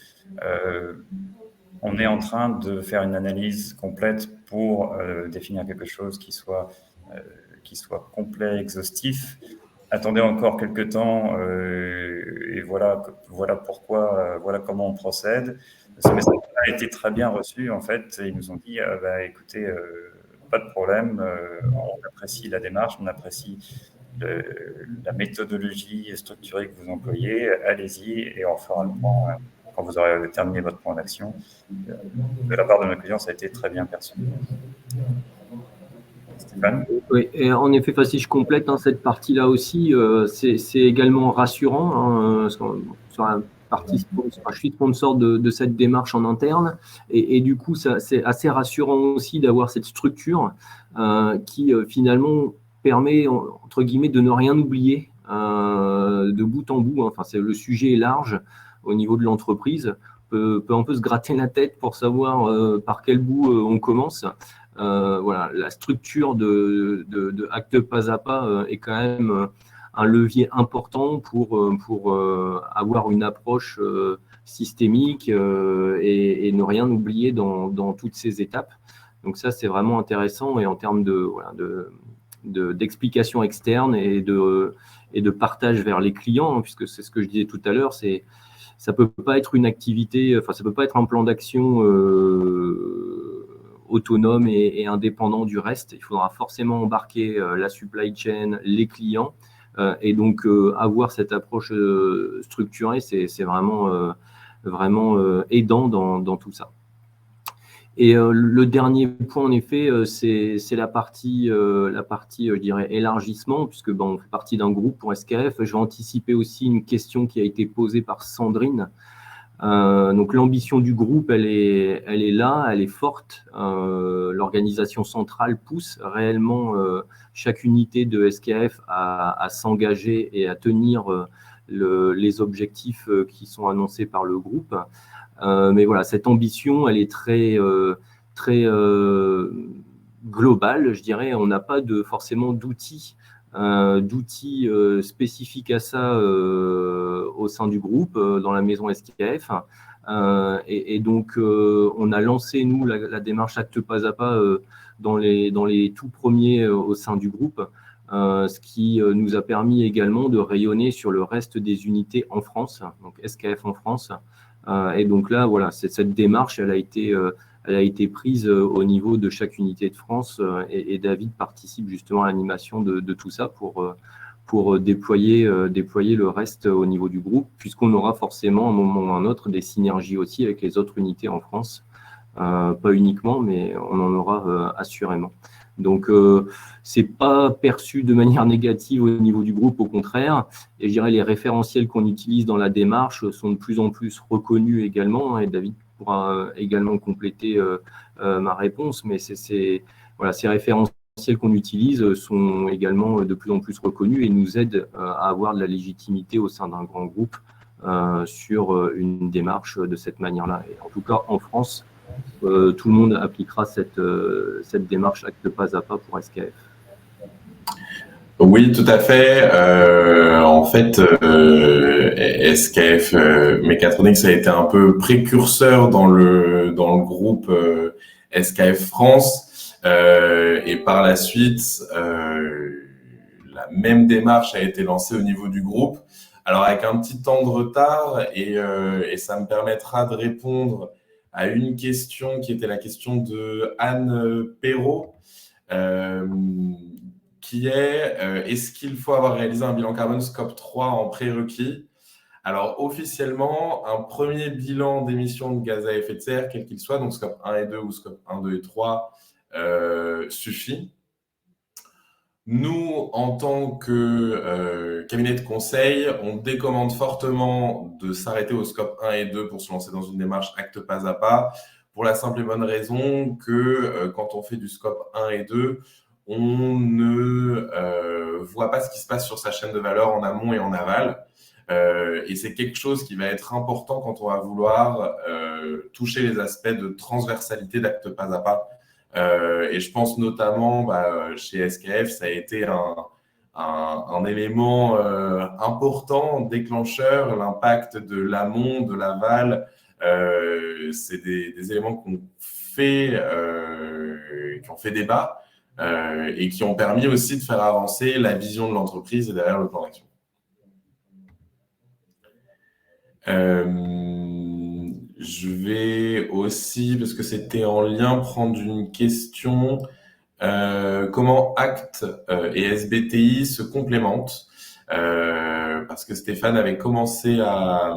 on est en train de faire une analyse complète pour définir quelque chose qui soit complet, exhaustif. Attendez encore quelques temps et voilà pourquoi, voilà comment on procède. Ce message a été très bien reçu en fait. Ils nous ont dit écoutez, pas de problème, on apprécie la démarche, on apprécie la méthodologie structurée que vous employez, allez-y et on fera le point quand vous aurez terminé votre plan d'action. De la part de nos clients, ça a été très bien perçu. Stéphane ? Oui, et en effet, si je complète cette partie-là aussi, c'est également rassurant. Sur la partie, je suis sponsor de cette démarche en interne, et du coup, c'est assez rassurant aussi d'avoir cette structure qui finalement permet, entre guillemets, de ne rien oublier de bout en bout. Le sujet est large au niveau de l'entreprise. Peut un peu se gratter la tête pour savoir par quel bout on commence. La structure de Acte pas à pas est quand même un levier important pour avoir une approche systémique et ne rien oublier dans toutes ces étapes. Donc ça, c'est vraiment intéressant et en termes d'explication externe et de partage vers les clients, hein, puisque c'est ce que je disais tout à l'heure, ça peut pas être une activité, enfin ça peut pas être un plan d'action autonome et indépendant du reste. Il faudra forcément embarquer la supply chain, les clients, et donc avoir cette approche structurée, c'est vraiment aidant dans tout ça. Et le dernier point, en effet, c'est la partie, je dirais, élargissement, puisque on fait partie d'un groupe pour SKF. Je vais anticiper aussi une question qui a été posée par Sandrine. Donc l'ambition du groupe, elle est là, elle est forte. L'organisation centrale pousse réellement chaque unité de SKF à s'engager et à tenir les objectifs qui sont annoncés par le groupe. Mais voilà, cette ambition, elle est très globale, je dirais. On n'a pas forcément d'outils spécifiques à ça au sein du groupe, dans la maison SKF. Et donc, on a lancé, nous, la démarche acte pas à pas dans les tout premiers au sein du groupe, ce qui nous a permis également de rayonner sur le reste des unités en France, donc SKF en France. Et donc là, voilà, cette démarche, elle a été prise au niveau de chaque unité de France, et David participe justement à l'animation de tout ça pour déployer le reste au niveau du groupe, puisqu'on aura forcément à un moment ou à un autre des synergies aussi avec les autres unités en France, pas uniquement, mais on en aura assurément. Donc, c'est pas perçu de manière négative au niveau du groupe, au contraire. Et je dirais les référentiels qu'on utilise dans la démarche sont de plus en plus reconnus également. Et David pourra également compléter ma réponse. Mais voilà, ces référentiels qu'on utilise sont également de plus en plus reconnus et nous aident à avoir de la légitimité au sein d'un grand groupe sur une démarche de cette manière-là. Et en tout cas, en France, tout le monde appliquera cette démarche acte pas à pas pour SKF. Oui, tout à fait. En fait, SKF Mechatronics a été un peu précurseur dans le groupe SKF France, et par la suite, la même démarche a été lancée au niveau du groupe. Alors avec un petit temps de retard, et ça me permettra de répondre à une question qui était la question de Anne Perrault, qui est est-ce qu'il faut avoir réalisé un bilan carbone Scope 3 en prérequis? Alors, officiellement, un premier bilan d'émissions de gaz à effet de serre, quel qu'il soit, donc Scope 1 et 2 ou Scope 1, 2 et 3, suffit. Nous, en tant que cabinet de conseil, on décommande fortement de s'arrêter au Scope 1 et 2 pour se lancer dans une démarche acte pas à pas, pour la simple et bonne raison que quand on fait du Scope 1 et 2, on ne voit pas ce qui se passe sur sa chaîne de valeur en amont et en aval. Et c'est quelque chose qui va être important quand on va vouloir toucher les aspects de transversalité d'acte pas à pas. Et je pense notamment chez SKF, ça a été un élément important, déclencheur, l'impact de l'amont, de l'aval. C'est des éléments qui ont fait débat. Et qui ont permis aussi de faire avancer la vision de l'entreprise et derrière le plan d'action. Je vais aussi, parce que c'était en lien, prendre une question. Comment ACT et SBTI se complémentent, parce que Stéphane avait commencé à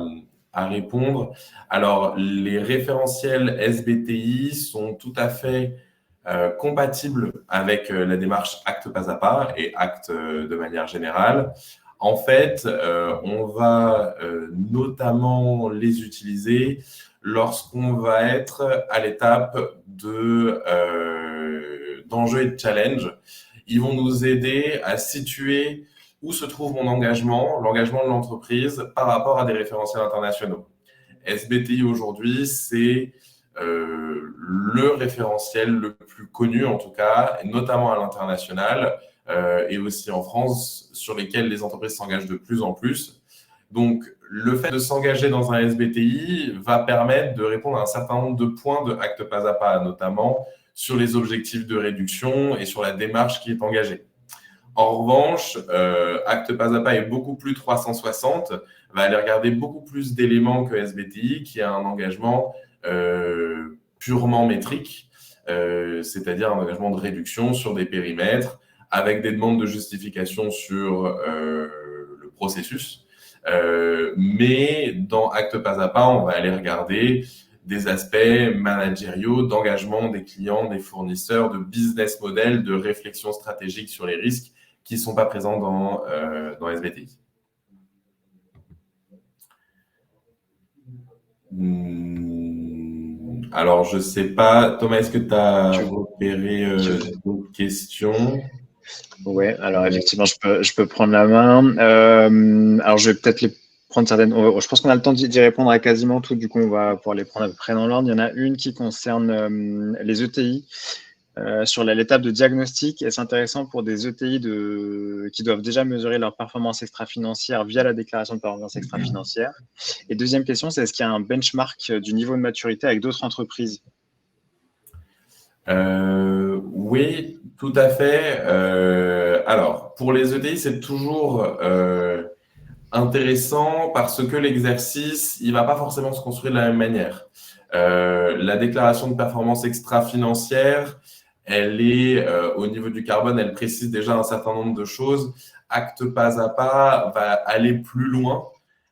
répondre. Alors, les référentiels SBTI sont tout à fait compatible avec la démarche acte pas à pas et acte de manière générale. En fait, on va notamment les utiliser lorsqu'on va être à l'étape d'enjeux et de challenge. Ils vont nous aider à situer où se trouve mon engagement, l'engagement de l'entreprise par rapport à des référentiels internationaux. SBTI aujourd'hui, c'est le référentiel le plus connu en tout cas, notamment à l'international et aussi en France, sur lesquels les entreprises s'engagent de plus en plus. Donc, le fait de s'engager dans un SBTI va permettre de répondre à un certain nombre de points de acte pas à pas, notamment sur les objectifs de réduction et sur la démarche qui est engagée. En revanche, Acte Pas à Pas est beaucoup plus 360, va aller regarder beaucoup plus d'éléments que SBTI, qui a un engagement purement métrique, c'est-à-dire un engagement de réduction sur des périmètres, avec des demandes de justification sur le processus. Mais dans Acte Pas à Pas, on va aller regarder des aspects managériaux, d'engagement des clients, des fournisseurs, de business model, de réflexion stratégique sur les risques qui ne sont pas présents dans SBTI. Alors, je ne sais pas, Thomas, est-ce que tu as repéré d'autres questions? Oui, alors effectivement, je peux prendre la main. Alors, je vais peut-être les prendre certaines. Je pense qu'on a le temps d'y répondre à quasiment tout. Du coup, on va pouvoir les prendre à peu près dans l'ordre. Il y en a une qui concerne les ETI sur l'étape de diagnostic. Est-ce intéressant pour des ETI qui doivent déjà mesurer leur performance extra-financière via la déclaration de performance extra-financière? Et deuxième question, c'est est-ce qu'il y a un benchmark du niveau de maturité avec d'autres entreprises? Oui, tout à fait. Alors, pour les ETI, c'est toujours intéressant parce que l'exercice, il ne va pas forcément se construire de la même manière. La déclaration de performance extra-financière, elle est au niveau du carbone, elle précise déjà un certain nombre de choses. Acte Pas à Pas va aller plus loin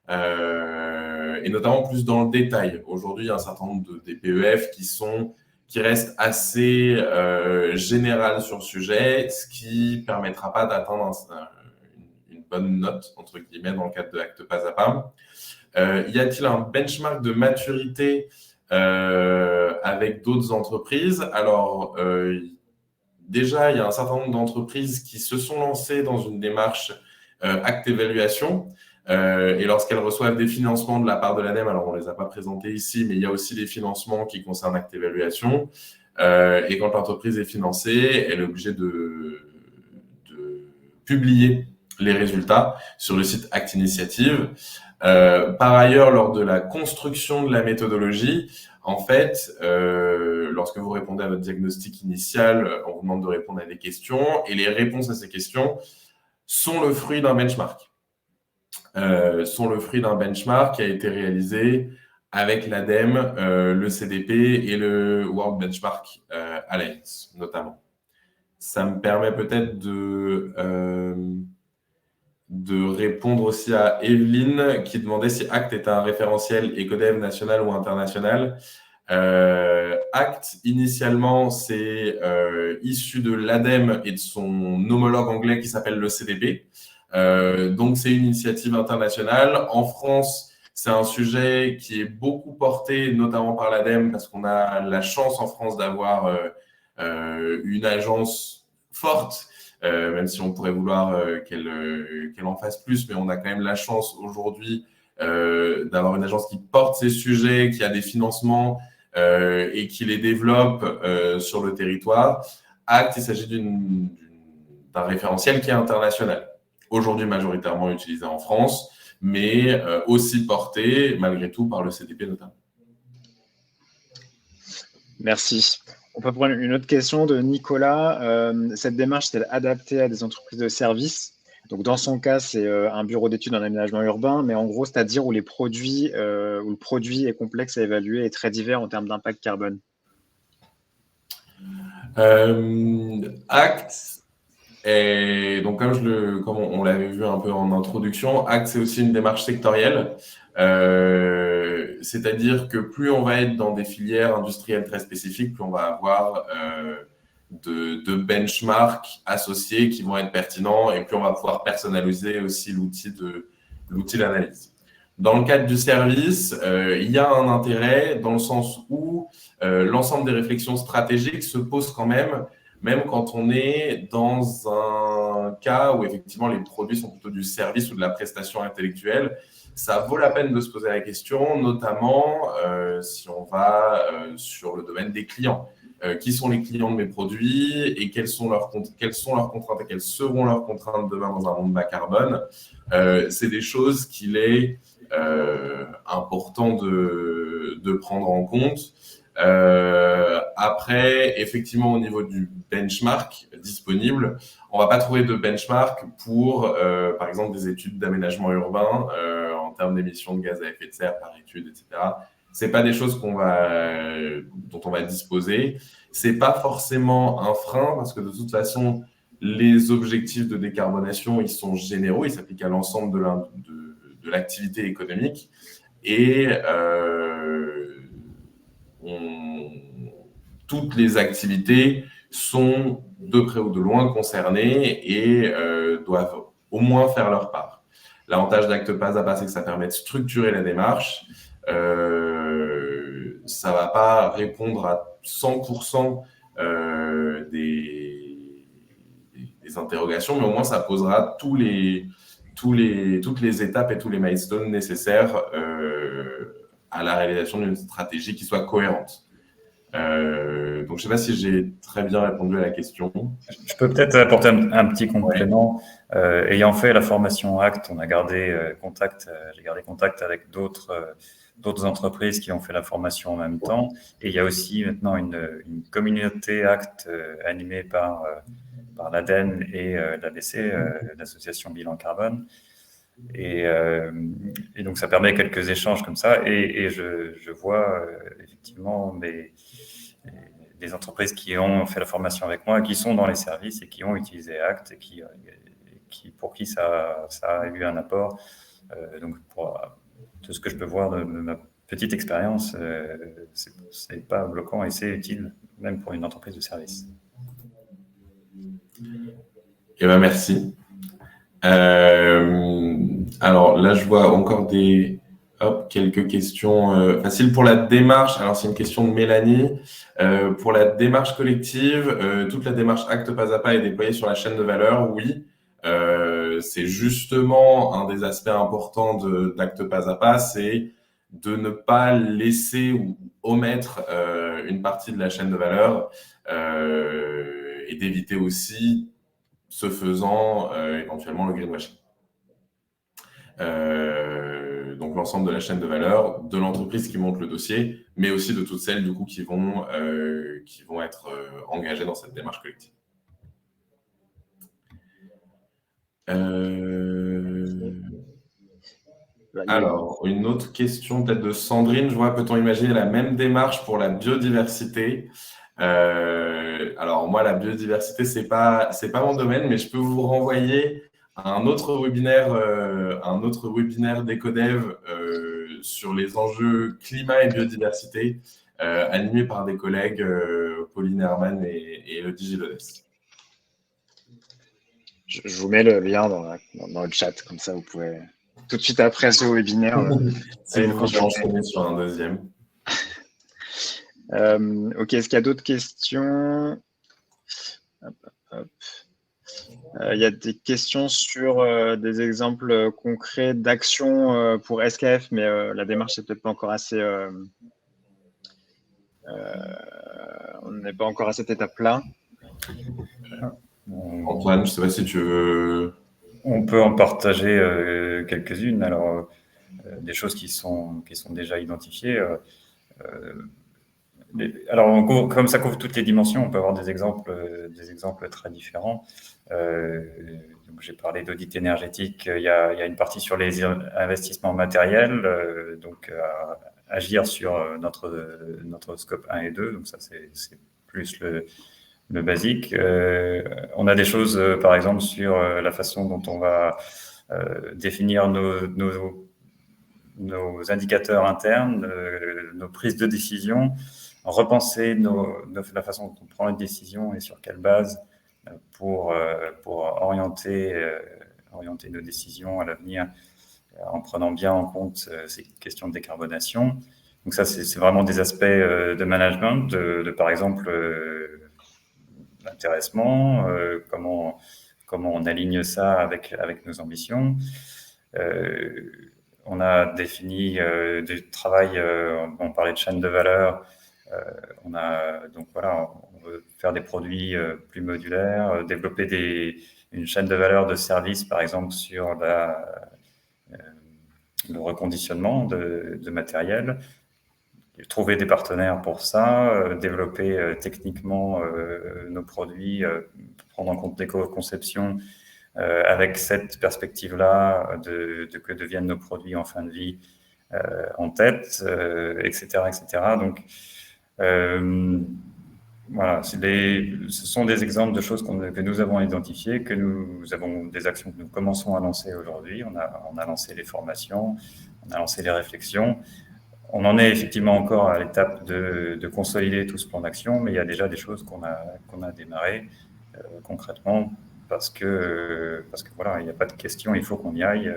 et notamment plus dans le détail. Aujourd'hui, il y a un certain nombre de DPEF qui restent assez générales sur le sujet, ce qui ne permettra pas d'atteindre une bonne note, entre guillemets, dans le cadre de Acte Pas à Pas. Y a-t-il un benchmark de maturité avec d'autres entreprises? Alors, déjà, il y a un certain nombre d'entreprises qui se sont lancées dans une démarche Acte Évaluation. Et lorsqu'elles reçoivent des financements de la part de l'ADEME, alors on ne les a pas présentés ici, mais il y a aussi des financements qui concernent Acte Évaluation. Et quand l'entreprise est financée, elle est obligée de publier les résultats sur le site Acte Initiative. Par ailleurs, lors de la construction de la méthodologie, en fait, lorsque vous répondez à votre diagnostic initial, on vous demande de répondre à des questions et les réponses à ces questions sont le fruit d'un benchmark. Qui a été réalisé avec l'ADEME, le CDP et le World Benchmark Alliance, notamment. Ça me permet peut-être de répondre aussi à Evelyne qui demandait si Acte est un référentiel EcoDev national ou international. Acte, initialement, c'est issu de l'ADEME et de son homologue anglais qui s'appelle le CDP. Donc, c'est une initiative internationale. En France, c'est un sujet qui est beaucoup porté, notamment par l'ADEME, parce qu'on a la chance en France d'avoir une agence forte, même si on pourrait vouloir qu'elle en fasse plus, mais on a quand même la chance aujourd'hui d'avoir une agence qui porte ces sujets, qui a des financements et qui les développe sur le territoire. Acte, il s'agit d'un référentiel qui est international. Aujourd'hui majoritairement utilisé en France, mais aussi porté malgré tout par le CDP notamment. Merci. On peut prendre une autre question de Nicolas. Cette démarche est-elle adaptée à des entreprises de services? Donc, dans son cas, c'est un bureau d'études en aménagement urbain, mais en gros, c'est-à-dire où le produit est complexe à évaluer et très divers en termes d'impact carbone. Acte. Et donc, comme on l'avait vu un peu en introduction, Acte, c'est aussi une démarche sectorielle. C'est-à-dire que plus on va être dans des filières industrielles très spécifiques, plus on va avoir de benchmarks associés qui vont être pertinents et plus on va pouvoir personnaliser aussi l'outil d'analyse. Dans le cadre du service, il y a un intérêt dans le sens où l'ensemble des réflexions stratégiques se posent quand même quand on est dans un cas où effectivement les produits sont plutôt du service ou de la prestation intellectuelle, ça vaut la peine de se poser la question, notamment si on va sur le domaine des clients. Qui sont les clients de mes produits et quelles sont leurs contraintes et quelles seront leurs contraintes demain dans un monde bas carbone. C'est des choses qu'il est important de prendre en compte. Après, effectivement, au niveau du benchmark disponible, on va pas trouver de benchmark pour, par exemple, des études d'aménagement urbain en termes d'émissions de gaz à effet de serre par étude, etc. C'est pas des choses dont on va disposer. C'est pas forcément un frein parce que de toute façon, les objectifs de décarbonation, ils sont généraux, ils s'appliquent à l'ensemble de l'activité économique et toutes les activités sont de près ou de loin concernées et doivent au moins faire leur part. L'avantage d'Acte Pas à Pas, c'est que ça permet de structurer la démarche. Ça ne va pas répondre à 100% des interrogations, mais au moins ça posera toutes les étapes et tous les milestones nécessaires à la réalisation d'une stratégie qui soit cohérente. Donc, je ne sais pas si j'ai très bien répondu à la question. Je peux peut-être apporter un petit complément. Ouais. Ayant fait la formation ACT, on a gardé j'ai gardé contact avec d'autres entreprises qui ont fait la formation en même temps. Et il y a aussi maintenant une communauté ACT animée par l'ADEME et l'ABC, l'association Bilan Carbone. Et donc, ça permet quelques échanges comme ça. Et je vois effectivement des entreprises qui ont fait la formation avec moi, qui sont dans les services et qui ont utilisé ACT et pour qui ça a eu un apport. Donc, pour tout ce que je peux voir de ma petite expérience, c'est pas bloquant et c'est utile, même pour une entreprise de service. Eh bien, merci. Alors là, je vois encore quelques questions faciles pour la démarche. Alors, c'est une question de Mélanie. Pour la démarche collective, toute la démarche Acte Pas à Pas est déployée sur la chaîne de valeur, oui. C'est justement un des aspects importants d'Acte Pas à Pas, c'est de ne pas laisser ou omettre une partie de la chaîne de valeur et d'éviter aussi, ce faisant, éventuellement le greenwashing. Donc l'ensemble de la chaîne de valeur, de l'entreprise qui monte le dossier, mais aussi de toutes celles du coup qui vont être engagées dans cette démarche collective. Alors, une autre question peut-être de Sandrine. Je vois, peut-on imaginer la même démarche pour la biodiversité? Alors, moi, la biodiversité, c'est pas mon domaine, mais je peux vous renvoyer à un autre webinaire d'Ecodev sur les enjeux climat et biodiversité, animé par des collègues Pauline Herman et Elodie Gilonès. Je vous mets le lien dans le chat, comme ça vous pouvez tout de suite après ce webinaire. Si vous voulez enchaîner sur un deuxième. Ok, est-ce qu'il y a d'autres questions? Il y a des questions sur des exemples concrets d'actions pour SKF, mais la démarche n'est peut-être pas encore assez... on n'est pas encore à cette étape-là. Antoine, je ne sais pas si tu veux... On peut en partager quelques-unes. Alors, des choses qui sont déjà identifiées. Alors, comme ça couvre toutes les dimensions, on peut avoir des exemples très différents. Donc, j'ai parlé d'audit énergétique. Il y a une partie sur les investissements matériels, donc agir sur notre scope 1 et 2. Donc, ça, c'est plus le basique. On a des choses, par exemple, sur la façon dont on va définir nos indicateurs internes, nos prises de décision, repenser la façon dont on prend une décision et sur quelle base pour orienter nos décisions à l'avenir en prenant bien en compte ces questions de décarbonation. Donc ça, c'est vraiment des aspects de management, de par exemple l'intéressement, comment on aligne ça avec nos ambitions. On a défini du travail, on parlait de chaîne de valeur, donc voilà, on veut faire des produits plus modulaires, développer une chaîne de valeur de service, par exemple, sur le reconditionnement de matériel. trouver des partenaires pour ça, développer techniquement nos produits, prendre en compte l'éco-conception avec cette perspective-là que deviennent nos produits en fin de vie en tête, etc., etc. Donc, voilà, ce sont des exemples de choses que nous avons identifiées, que nous avons des actions que nous commençons à lancer aujourd'hui. On a lancé les formations, on a lancé les réflexions. On en est effectivement encore à l'étape de consolider tout ce plan d'action, mais il y a déjà des choses qu'on a démarrées concrètement parce que voilà, il n'y a pas de question, il faut qu'on y aille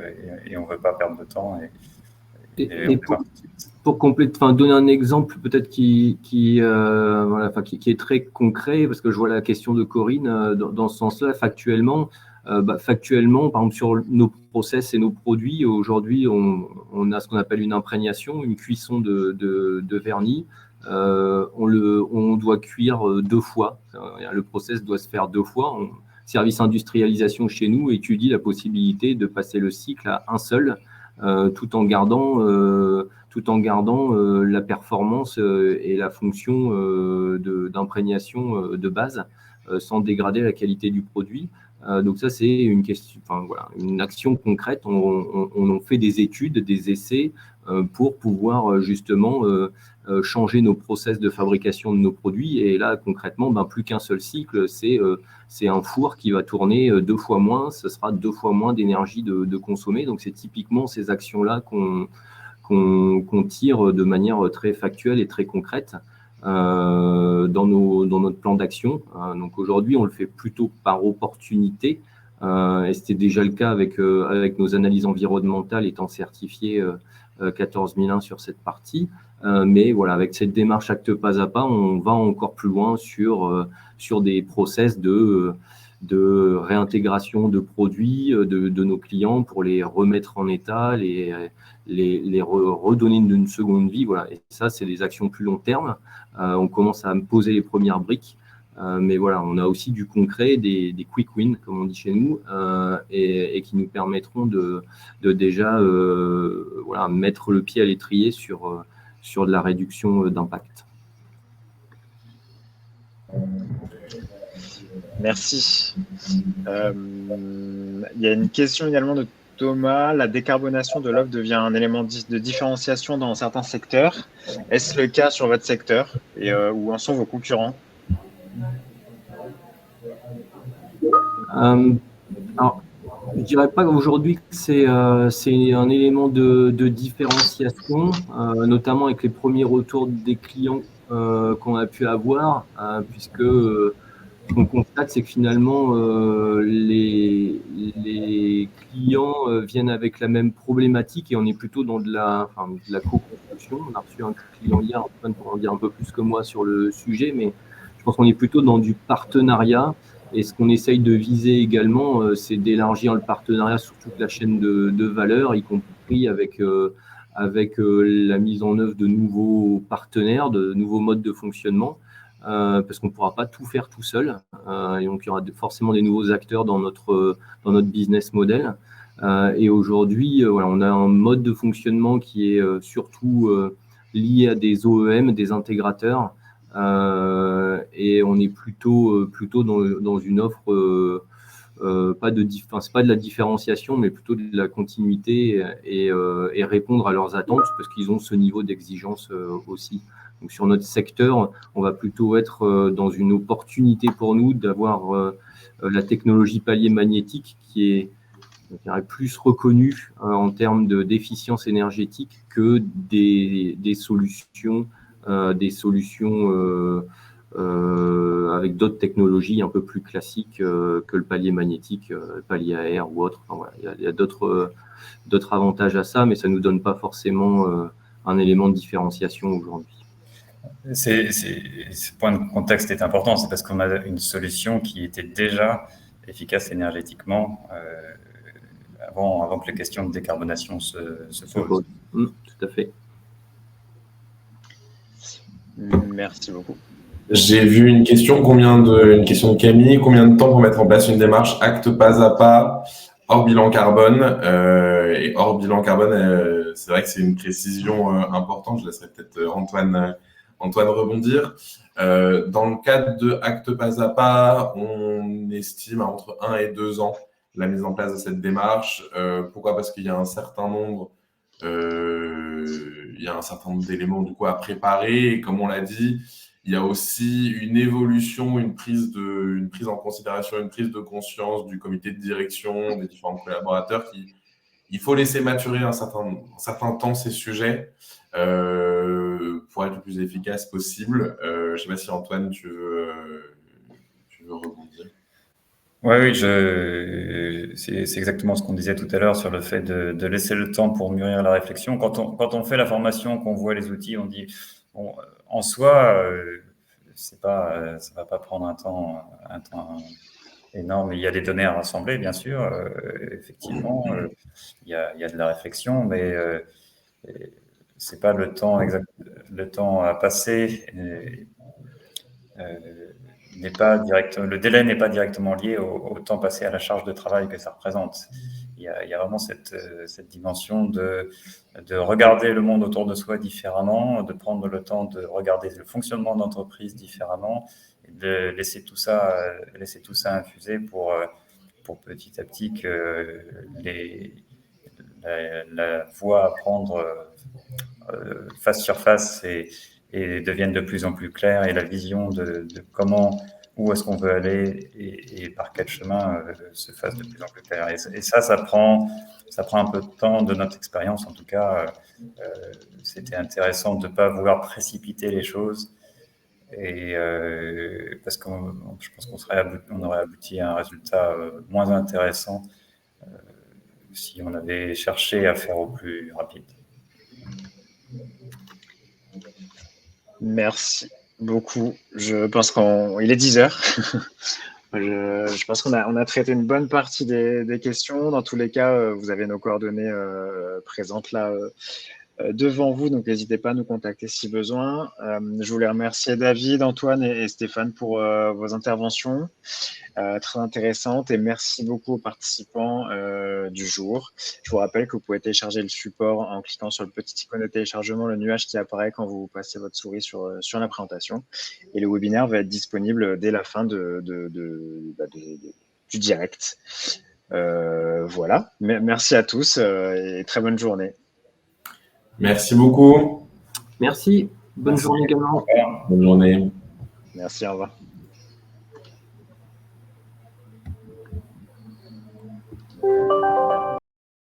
et on ne veut pas perdre de temps. Et pour compléter, donner un exemple peut-être qui est très concret, parce que je vois la question de Corinne dans ce sens-là, factuellement, par exemple sur nos process et nos produits, aujourd'hui on a ce qu'on appelle une imprégnation, une cuisson de vernis. On doit cuire 2 fois. Le process doit se faire 2 fois. Service industrialisation chez nous étudie la possibilité de passer le cycle à un seul, tout en gardant la performance et la fonction d'imprégnation de base, sans dégrader la qualité du produit. Donc ça, c'est une action concrète. On fait des études, des essais pour pouvoir justement changer nos process de fabrication de nos produits. Et là, concrètement, plus qu'un seul cycle, c'est un four qui va tourner 2 fois moins. Ce sera 2 fois moins d'énergie de consommer. Donc c'est typiquement ces actions-là qu'on tire de manière très factuelle et très concrète dans notre plan d'action. Donc aujourd'hui, on le fait plutôt par opportunité, et c'était déjà le cas avec nos analyses environnementales étant certifiées 14001 sur cette partie. Mais voilà, avec cette démarche acte pas à pas, on va encore plus loin sur des process de réintégration de produits de nos clients pour les remettre en état, les redonner une seconde vie. Voilà. Et ça, c'est des actions plus long terme. On commence à poser les premières briques. Mais voilà, on a aussi du concret, des quick wins, comme on dit chez nous, et qui nous permettront de déjà mettre le pied à l'étrier sur de la réduction d'impact. Merci. Il y a une question également de Thomas. La décarbonation de l'offre devient un élément de différenciation dans certains secteurs. Est-ce le cas sur votre secteur et où en sont vos concurrents? Alors, je ne dirais pas qu'aujourd'hui que c'est un élément de différenciation, notamment avec les premiers retours des clients qu'on a pu avoir, puisque ce qu'on constate, c'est que finalement, les clients viennent avec la même problématique et on est plutôt dans de la co-construction. On a reçu un client hier, Antoine pourra en dire un peu plus que moi sur le sujet, mais je pense qu'on est plutôt dans du partenariat. Et ce qu'on essaye de viser également, c'est d'élargir le partenariat sur toute la chaîne de valeur, y compris avec la mise en œuvre de nouveaux partenaires, de nouveaux modes de fonctionnement, parce qu'on ne pourra pas tout faire tout seul. Et donc, il y aura forcément des nouveaux acteurs dans notre business model. Et aujourd'hui, on a un mode de fonctionnement qui est surtout lié à des OEM, des intégrateurs. Et on est plutôt dans une offre c'est pas de la différenciation, mais plutôt de la continuité et répondre à leurs attentes parce qu'ils ont ce niveau d'exigence aussi. Donc sur notre secteur, on va plutôt être dans une opportunité pour nous d'avoir la technologie palier magnétique qui est plus reconnue en termes d'efficience énergétique que des solutions avec d'autres technologies un peu plus classiques que le palier magnétique, le palier à air ou autre. Enfin, voilà, il y a d'autres avantages à ça, mais ça ne nous donne pas forcément un élément de différenciation aujourd'hui. Ce point de contexte est important, c'est parce qu'on a une solution qui était déjà efficace énergétiquement avant que les questions de décarbonation se posent. Tout à fait. Merci beaucoup. J'ai vu une question de Camille. Combien de temps pour mettre en place une démarche acte pas à pas hors bilan carbone. Et hors bilan carbone, c'est vrai que c'est une précision importante. Je laisserai peut-être Antoine rebondir. Dans le cadre de Acte Pas à Pas, on estime à entre 1 et 2 ans la mise en place de cette démarche. Pourquoi ? Parce qu'il y a un certain nombre d'éléments du coup à préparer. Et comme on l'a dit, il y a aussi une évolution, une prise en considération, une prise de conscience du comité de direction, des différents collaborateurs il faut laisser maturer un certain temps ces sujets pour être le plus efficace possible. Je ne sais pas si Antoine, tu veux rebondir. Oui, c'est exactement ce qu'on disait tout à l'heure sur le fait de laisser le temps pour mûrir la réflexion. Quand on fait la formation, qu'on voit les outils, on dit, bon, en soi, ça va pas prendre un temps énorme. Il y a des données à rassembler, bien sûr. Effectivement, il y a de la réflexion, mais c'est pas le temps à passer. Le délai n'est pas directement lié au temps passé à la charge de travail que ça représente. Il y a vraiment cette dimension de regarder le monde autour de soi différemment, de prendre le temps de regarder le fonctionnement d'entreprise différemment, et de laisser tout ça infuser pour petit à petit que la voie à prendre face sur face et deviennent de plus en plus claires, et la vision de où est-ce qu'on veut aller et par quel chemin se fasse de plus en plus clair. Et ça prend un peu de temps. De notre expérience, en tout cas, c'était intéressant de ne pas vouloir précipiter les choses, et parce que je pense qu'on aurait abouti à un résultat moins intéressant si on avait cherché à faire au plus rapide. Merci beaucoup. Je pense qu'il est 10 heures. Je pense qu'on a traité une bonne partie des questions. Dans tous les cas, vous avez nos coordonnées présentes là devant vous, donc n'hésitez pas à nous contacter si besoin. Je voulais remercier David, Antoine et Stéphane pour vos interventions très intéressantes, et merci beaucoup aux participants du jour. Je vous rappelle que vous pouvez télécharger le support en cliquant sur le petit icône de téléchargement, le nuage qui apparaît quand vous passez votre souris sur la présentation, et le webinaire va être disponible dès la fin du direct. Voilà, merci à tous et très bonne journée. Merci beaucoup. Merci. Bonne journée également. Bonne journée. Merci, au revoir.